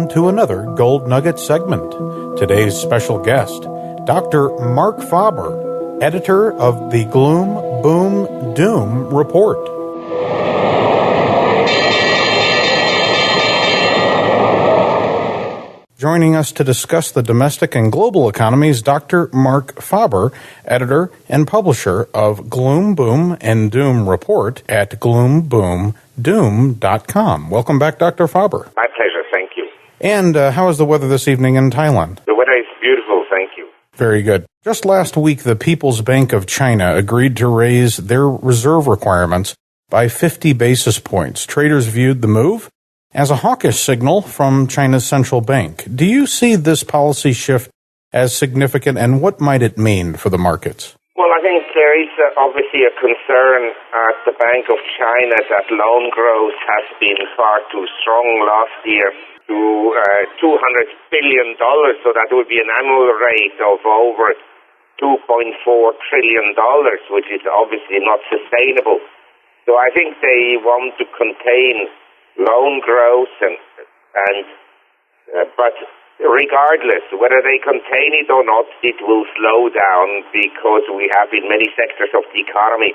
welcome to another Gold Nugget segment. Today's special guest, Dr. Marc Faber, editor of the Gloom, Boom, Doom Report. Joining us to discuss the domestic and global economies, Dr. Marc Faber, editor and publisher of Gloom, Boom, and Doom Report at gloomboomdoom.com. Welcome back, Dr. Faber. My pleasure, thank you. And how is the weather this evening in Thailand? The weather is beautiful, thank you. Very good. Just last week, the People's Bank of China agreed to raise their reserve requirements by 50 basis points. Traders viewed the move as a hawkish signal from China's central bank. Do you see this policy shift as significant, and what might it mean for the markets? Well, I think there is obviously a concern at the Bank of China that loan growth has been far too strong last year to $200 billion, so that would be an annual rate of over $2.4 trillion, which is obviously not sustainable. So I think they want to contain loan growth, but regardless, whether they contain it or not, it will slow down because we have in many sectors of the economy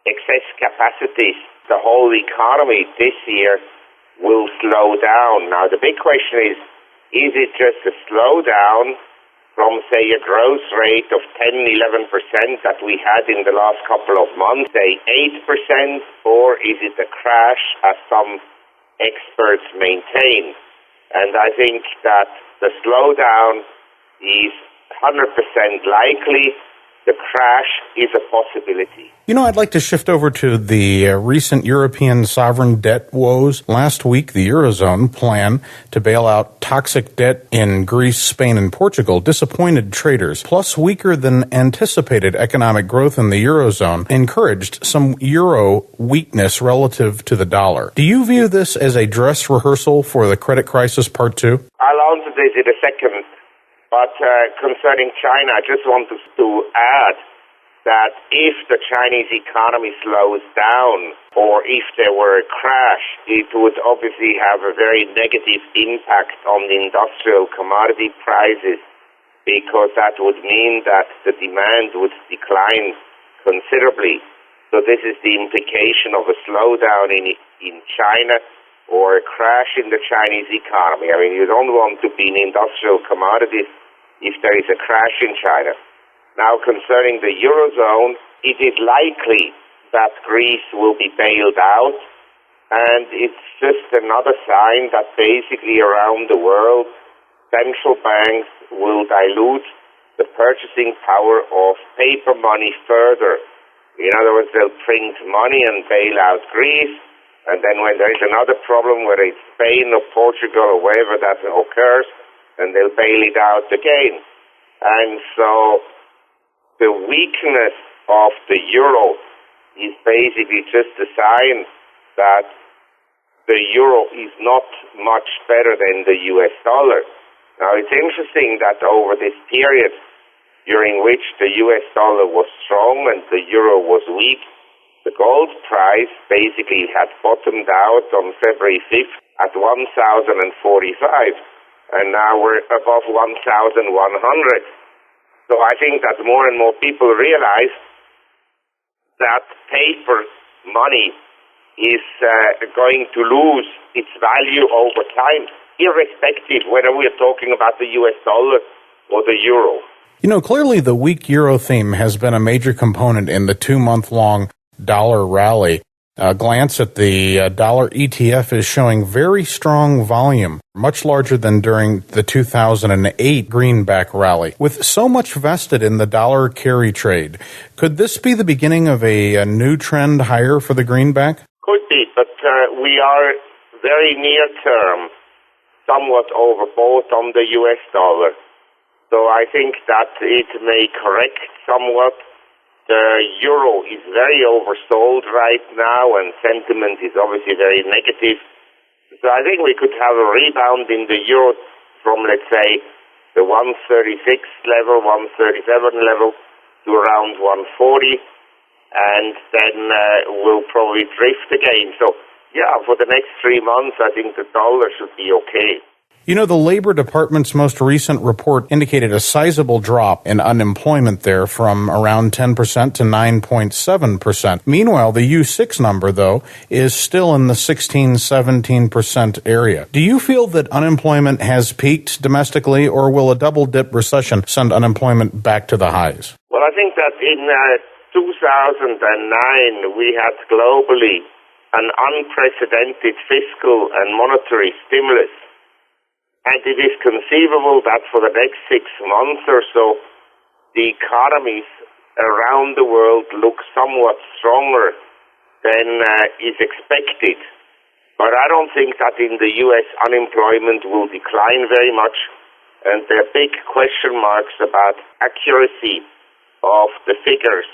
excess capacity. The whole economy this year will slow down. Now, the big question is it just a slowdown from, say, a growth rate of 10-11% that we had in the last couple of months, say 8%, or is it a crash, as some experts maintain? And I think that the slowdown is 100% likely. The crash is a possibility. You know, I'd like to shift over to the recent European sovereign debt woes. Last week, the Eurozone plan to bail out toxic debt in Greece, Spain, and Portugal disappointed traders. Plus, weaker than anticipated economic growth in the Eurozone encouraged some euro weakness relative to the dollar. Do you view this as a dress rehearsal for the credit crisis part 2? I'll answer this in a second. But concerning China, I just want to add that if the Chinese economy slows down or if there were a crash, it would obviously have a very negative impact on the industrial commodity prices, because that would mean that the demand would decline considerably. So this is the implication of a slowdown in China or a crash in the Chinese economy. I mean, you don't want to be in industrial commodities if there is a crash in China. Now, concerning the Eurozone, it is likely that Greece will be bailed out, and it's just another sign that basically around the world, central banks will dilute the purchasing power of paper money further. In other words, they'll print money and bail out Greece, and then when there is another problem, whether it's Spain or Portugal or wherever that occurs, and they'll bail it out again. And so the weakness of the euro is basically just a sign that the euro is not much better than the US dollar. Now, it's interesting that over this period during which the US dollar was strong and the euro was weak, the gold price basically had bottomed out on February 5th at 1,045. And now we're above 1,100. So I think that more and more people realize that paper money is going to lose its value over time, irrespective whether we're talking about the US dollar or the euro. You know, clearly the weak euro theme has been a major component in the 2-month-long dollar rally. A glance at the dollar ETF is showing very strong volume, much larger than during the 2008 greenback rally. With so much vested in the dollar carry trade, could this be the beginning of a new trend higher for the greenback? Could be, but we are very near term, somewhat overbought on the US dollar. So I think that it may correct somewhat. The euro is very oversold right now, and sentiment is obviously very negative. So I think we could have a rebound in the euro from, let's say, the 136 level, 137 level, to around 140, and then we'll probably drift again. So, yeah, for the next 3 months, I think the dollar should be okay. You know, the Labor Department's most recent report indicated a sizable drop in unemployment there from around 10% to 9.7%. Meanwhile, the U6 number, though, is still in the 16-17% area. Do you feel that unemployment has peaked domestically, or will a double-dip recession send unemployment back to the highs? Well, I think that in 2009, we had globally an unprecedented fiscal and monetary stimulus. And it is conceivable that for the next 6 months or so, the economies around the world look somewhat stronger than is expected. But I don't think that in the U.S. unemployment will decline very much. And there are big question marks about accuracy of the figures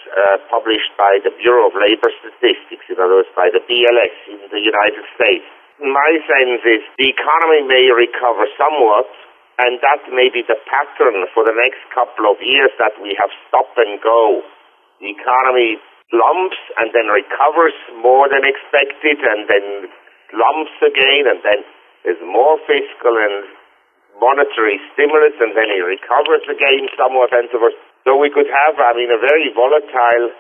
published by the Bureau of Labor Statistics, in other words, by the BLS in the United States. My sense is the economy may recover somewhat, and that may be the pattern for the next couple of years, that we have stop and go. The economy slumps and then recovers more than expected, and then slumps again, and then there's more fiscal and monetary stimulus, and then it recovers again somewhat, and so forth. So we could have, a very volatile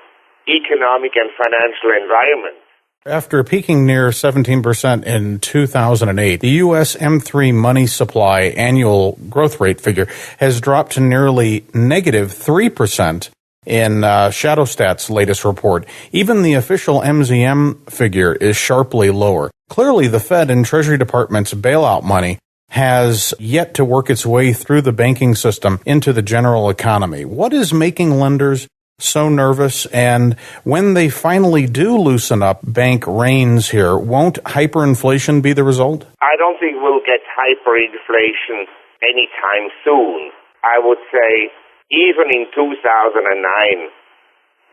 economic and financial environment. After peaking near 17% in 2008, the U.S. M3 money supply annual growth rate figure has dropped to nearly negative 3% in Shadowstat's latest report. Even the official MZM figure is sharply lower. Clearly, the Fed and Treasury Department's bailout money has yet to work its way through the banking system into the general economy. What is making lenders so nervous, and when they finally do loosen up bank reins here, won't hyperinflation be the result? I don't think we'll get hyperinflation anytime soon. I would say even in 2009,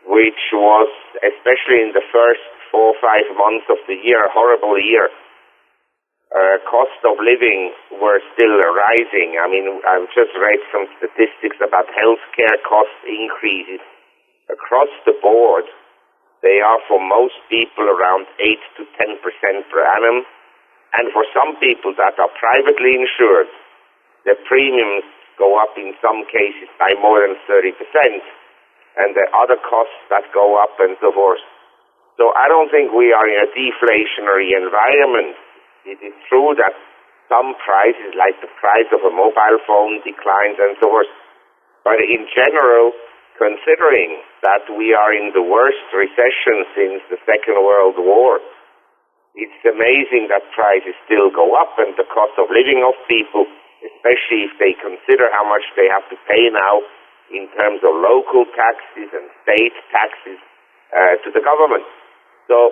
which was, especially in the first 4 or 5 months of the year, a horrible year, cost of living were still rising. I've just read some statistics about healthcare cost increases. Across the board, they are for most people around 8 to 10% per annum. And for some people that are privately insured, the premiums go up in some cases by more than 30%. And the other costs that go up and so forth. So I don't think we are in a deflationary environment. It is true that some prices, like the price of a mobile phone, declines and so forth. But in general, considering that we are in the worst recession since the Second World War, it's amazing that prices still go up, and the cost of living of people, especially if they consider how much they have to pay now in terms of local taxes and state taxes to the government. So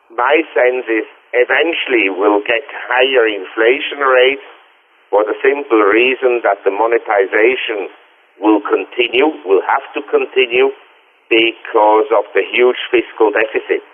my sense is eventually we'll get higher inflation rates for the simple reason that the monetization will have to continue because of the huge fiscal deficit.